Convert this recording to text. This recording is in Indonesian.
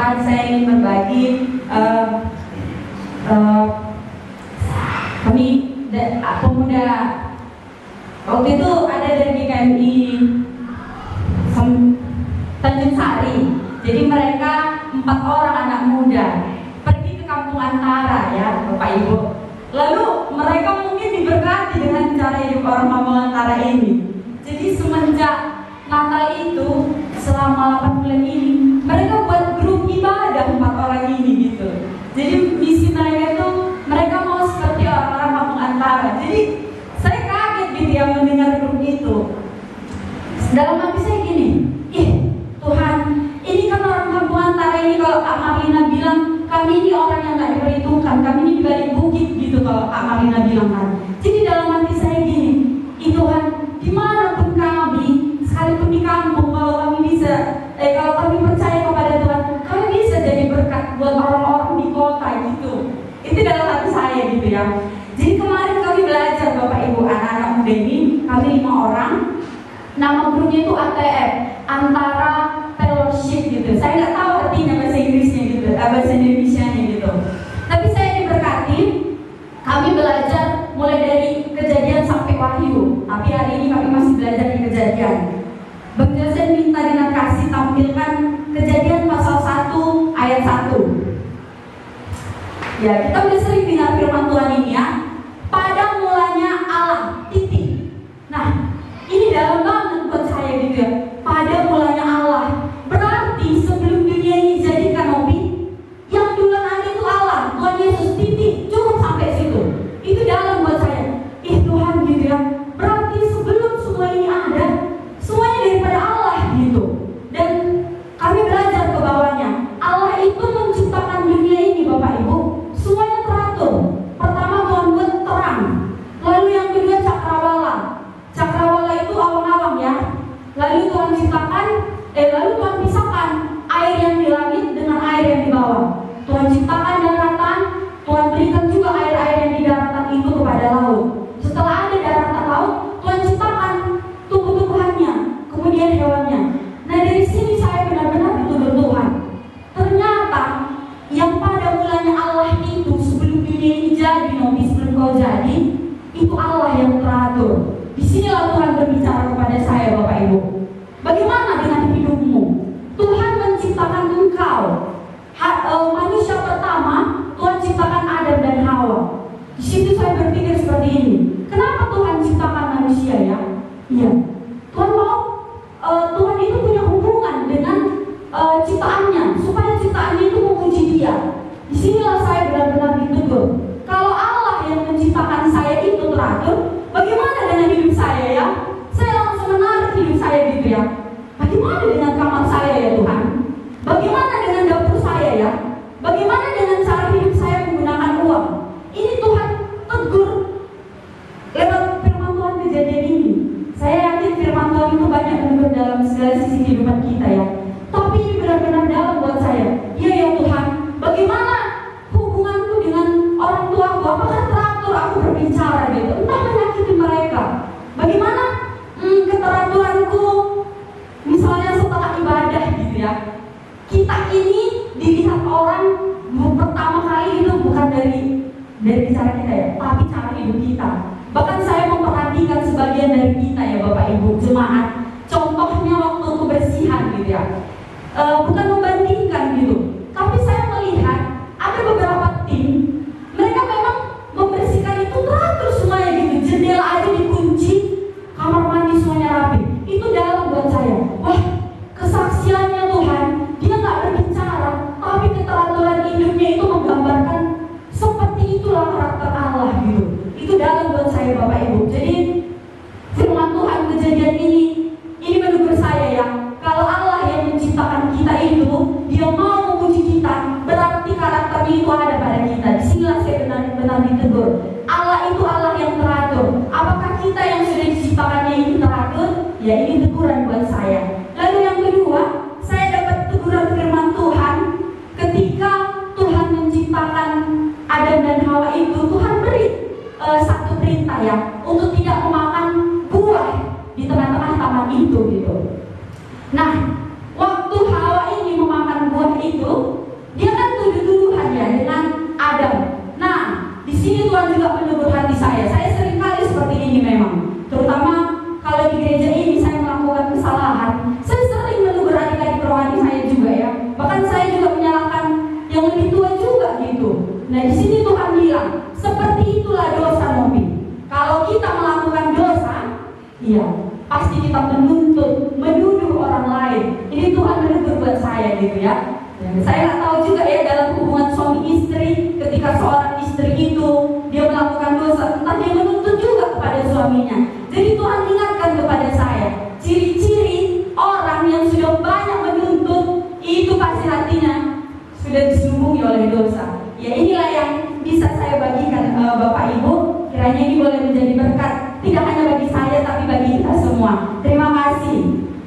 Tuhan, saya ingin berbagi. Kami pemuda waktu itu ada dari GKMI Tanjung Sari. Jadi mereka 4 orang anak muda pergi ke kampung Antara ya Bapak Ibu. Lalu mereka mungkin diberkati dengan cara hidup orang kampung Antara ini. Jadi semenjak Natal itu selama 8 bulan ini mereka buat grup ibadah 4 orang ini gitu. Jadi misi mereka itu mereka mau seperti orang-orang kampung Antara. Jadi saya kaget gitu ya mendengar grup itu. Dalam hati saya gini, Tuhan, ini kan orang kampung Antara ini, kalau Kak Marlina bilang kami ini orang yang gak diperhitungkan, kami ini di balik bukit gitu kalau Kak Marlina bilang kan. Jadi dalam hati saya gini, Tuhan, dimanapun kami, sekalipun di kampung, kalau kami bisa, kalau kami percaya kepada Tuhan, kami bisa jadi berkat buat orang-orang di kota gitu. Itu dalam hati saya gitu ya. Jadi kemarin kami belajar Bapak Ibu, anak-anak muda ini, kami 5 orang. Nama grupnya itu ATF, Antara Fellowship gitu. Saya nggak tahu artinya bahasa Inggrisnya gitu, bahasa Indonesianya gitu. Tapi saya diberkati, kami belajar mulai dari Kejadian sampai Wahyu. Tapi hari ini kami masih belajar di Kejadian. Bang Josen minta dengan kasih tampilkan Kejadian pasal 1 ayat 1. Ya, kita udah sering dengar firman Tuhan ini ya. Pada mulanya Allah, titik. Nah, ini dalam banget buat saya gitu ya. Pada mulanya Allah, berarti sebelum dunia ini jadi kanopi, yang duluan ada itu Allah, Tuhan Yesus, titik, cukup sampai situ. Itu dalam buat saya. Tuhan gitu ya. Berarti sebelum semua ini ada, semuanya daripada Allah gitu. Dan kami belajar ke bawahnya. Allah itu menciptakan dunia ini Bapak Ibu, semuanya teratur. Pertama Tuhan buat terang. Lalu yang kedua cakrawala. Cakrawala itu awang-awang ya. Lalu Tuhan ciptakan, lalu Tuhan pisahkan air yang di langit dengan air yang di bawah. Tuhan ciptakan daratan, Tuhan berikan juga air-air yang di daratan itu kepada laut. Setelah ada daratan laut, Tuhan ciptakan tumbuh-tumbuhannya, kemudian hewannya. Nah dari sini saya benar-benar dituduh Tuhan. Ternyata yang pada mulanya Allah itu sebelum dunia ini jadi, sebelum kau jadi, itu Allah yang teratur. Disinilah Tuhan berbicara kepada saya Bapak Ibu. Bagaimana dengan hidupmu? Tuhan menciptakan engkau. Manusia pertama Tuhan ciptakan Adam dan Hawa. Di situ saya berpikir seperti ini. Kenapa Tuhan ciptakan manusia ya? Iya. Tuhan mau Tuhan itu punya hubungan dengan ciptaannya, supaya ciptaannya itu memuji Dia. Disinilah saya benar-benar ditegur. Kalau Allah yang menciptakan saya itu teratur, bagaimana dengan hidup saya ya? Saya langsung menarik hidup saya gitu ya. Bagaimana dengan kamar saya ya Tuhan? Bagaimana dengan dapur saya ya? Bagaimana dengan cara hidup saya menggunakan uang? Ini Tuhan tegur lewat firman Tuhan Kejadian ini. Saya yakin firman Tuhan itu banyak menegur dalam segala sisi kehidupan kita ya. Tapi ini benar-benar dalam buat saya. Ya Tuhan, bagaimana hubunganku dengan orang tuaku? Apakah teratur aku berbicara gitu? Entah menyakiti mereka. Bagaimana keteraturanku misalnya setelah ibadah gitu ya. Kita ini dilihat orang pertama kali itu bukan dari cara kita ya, tapi cara hidup kita. Bahkan saya memperhatikan sebagian dari kita ya Bapak Ibu jemaat. Contohnya waktu kebersihan gitu ya. Bukan membandingkan gitu, tapi saya melihat ada beberapa tim, mereka memang membersihkan itu teratur semuanya gitu. Jendela aja dikunci, kamar mandi semuanya rapi. Itu dalam buat saya. Wah, kesaksiannya Tuhan, Dia nggak berbicara, tapi keteraturan hidupnya itu menggambarkan seperti itulah karakter Allah gitu. Itu dalam buat saya Bapak Ibu. Jadi firman Tuhan Kejadian ini menegur saya ya. Kalau Allah yang menciptakan kita itu, Dia mau memuji kita, berarti karakternya itu ada pada kita. Disinilah saya benar-benar ditegur. Allah itu Allah yang teratur. Apakah kita yang sudah diciptakannya ini teratur? Ya ini teguran buat saya. Lalu yang kedua, saya dapat teguran firman Tuhan ketika Tuhan menciptakan Adam dan Hawa itu. Tuhan beri satu perintah ya, untuk tidak itu, dia kan tuduh-tuduhan ya dengan Adam. Nah, di sini Tuhan juga menegur hati saya. Saya seringkali seperti ini memang. Terutama kalau di gereja ini saya melakukan kesalahan. Saya sering menegur adik-adik rohani saya juga ya. Bahkan saya juga menyalahkan yang lebih tua juga gitu. Nah, di sini Tuhan bilang, seperti itulah dosa Nobi. Kalau kita melakukan dosa, iya, pasti kita menuduh orang lain. Ini Tuhan menegur buat saya gitu ya. Saya nggak tahu juga ya dalam hubungan suami istri, ketika seorang istri itu dia melakukan dosa, entah dia menuntut juga kepada suaminya. Jadi Tuhan ingatkan kepada saya, ciri-ciri orang yang sudah banyak menuntut itu pasti hatinya sudah diselubungi oleh dosa. Ya inilah yang bisa saya bagikan Bapak Ibu. Kiranya ini boleh menjadi berkat tidak hanya bagi saya tapi bagi kita semua.